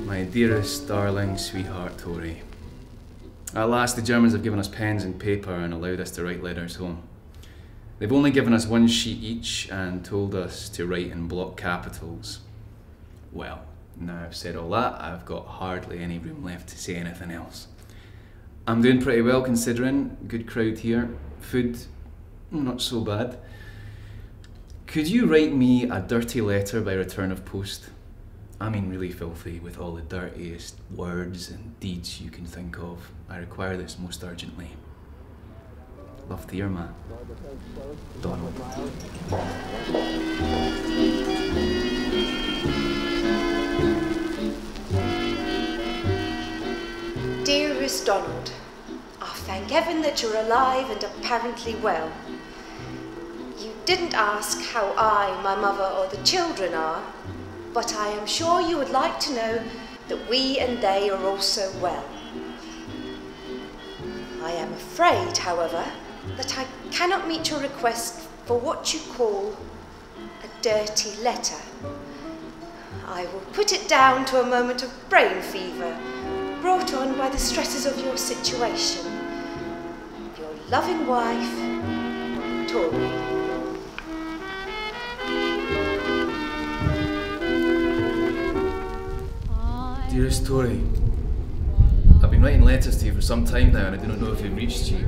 My dearest, darling, sweetheart Tory. At last the Germans have given us pens and paper and allowed us to write letters home. They've only given us one sheet each and told us to write in block capitals. Well, now I've said all that, I've got hardly any room left to say anything else. I'm doing pretty well considering. Good crowd here. Food, not so bad. Could you write me a dirty letter by return of post? I mean really filthy, with all the dirtiest words and deeds you can think of. I require this most urgently. Love to your man, Donald. Dearest Donald, I thank heaven that you're alive and apparently well. You didn't ask how I, my mother, or the children are, but I am sure you would like to know that we and they are also well. I am afraid, however, that I cannot meet your request for what you call a dirty letter. I will put it down to a moment of brain fever, brought on by the stresses of your situation. Your loving wife, Tory. Dearest Tory, I've been writing letters to you for some time now and I do not know if they've reached you.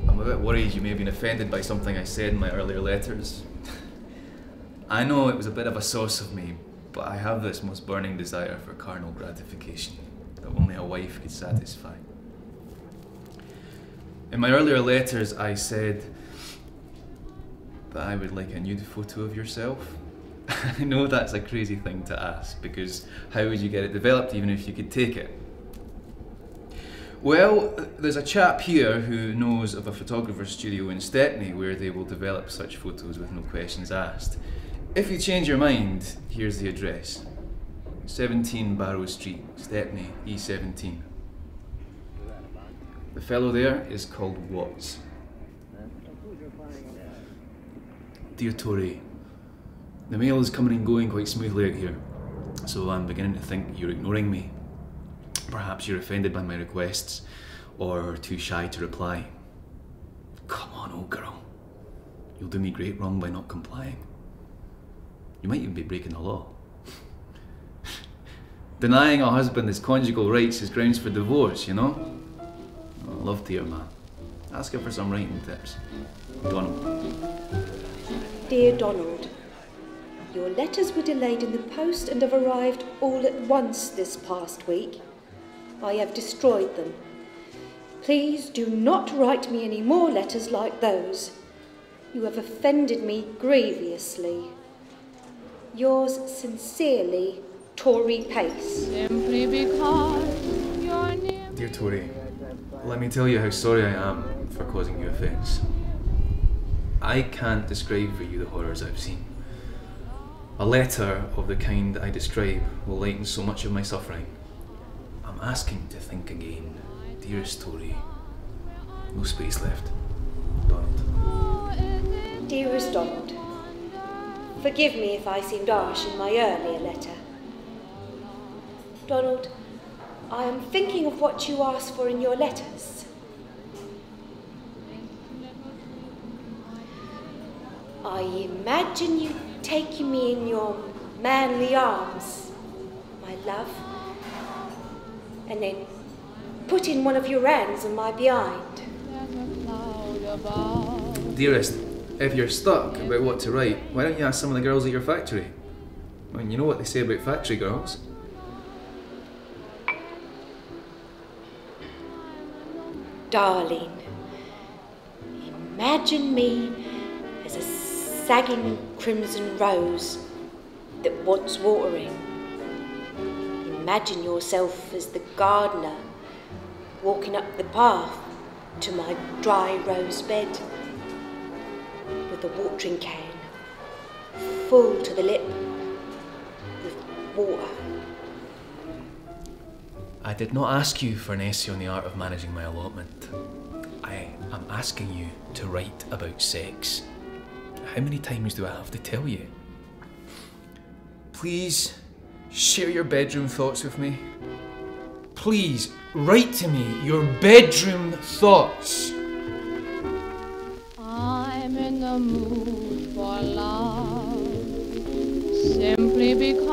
I'm a bit worried you may have been offended by something I said in my earlier letters. I know it was a bit of a sauce of me, but I have this most burning desire for carnal gratification that only a wife could satisfy. In my earlier letters I said that I would like a nude photo of yourself. I know that's a crazy thing to ask, because how would you get it developed even if you could take it? Well, there's a chap here who knows of a photographer's studio in Stepney where they will develop such photos with no questions asked. If you change your mind, here's the address. 17 Barrow Street, Stepney, E17. The fellow there is called Watts. Dear Tory, the mail is coming and going quite smoothly out here, so I'm beginning to think you're ignoring me. Perhaps you're offended by my requests, or too shy to reply. Come on, old girl. You'll do me great wrong by not complying. You might even be breaking the law. Denying a husband his conjugal rights is grounds for divorce, you know? Oh, love to your man. Ask her for some writing tips. Donald. Dear Donald, your letters were delayed in the post and have arrived all at once this past week. I have destroyed them. Please do not write me any more letters like those. You have offended me grievously. Yours sincerely, Tory Pace. Simply because your name. Dear Tory, let me tell you how sorry I am for causing you offence. I can't describe for you the horrors I've seen. A letter of the kind I describe will lighten so much of my suffering. I'm asking to think again, dearest Tory. No space left. Donald. Dearest Donald, forgive me if I seemed harsh in my earlier letter. Donald, I am thinking of what you asked for in your letters. I imagine you taking me in your manly arms, my love, and then putting one of your hands on my behind. Dearest, if you're stuck about what to write, why don't you ask some of the girls at your factory? I mean, you know what they say about factory girls. Darling, imagine me as a sagging crimson rose that wants watering. Imagine yourself as the gardener walking up the path to my dry rose bed with a watering can full to the lip with water. I did not ask you for an essay on the art of managing my allotment. I am asking you to write about sex. How many times do I have to tell you? Please share your bedroom thoughts with me. Please write to me your bedroom thoughts. I'm in the mood for love, simply because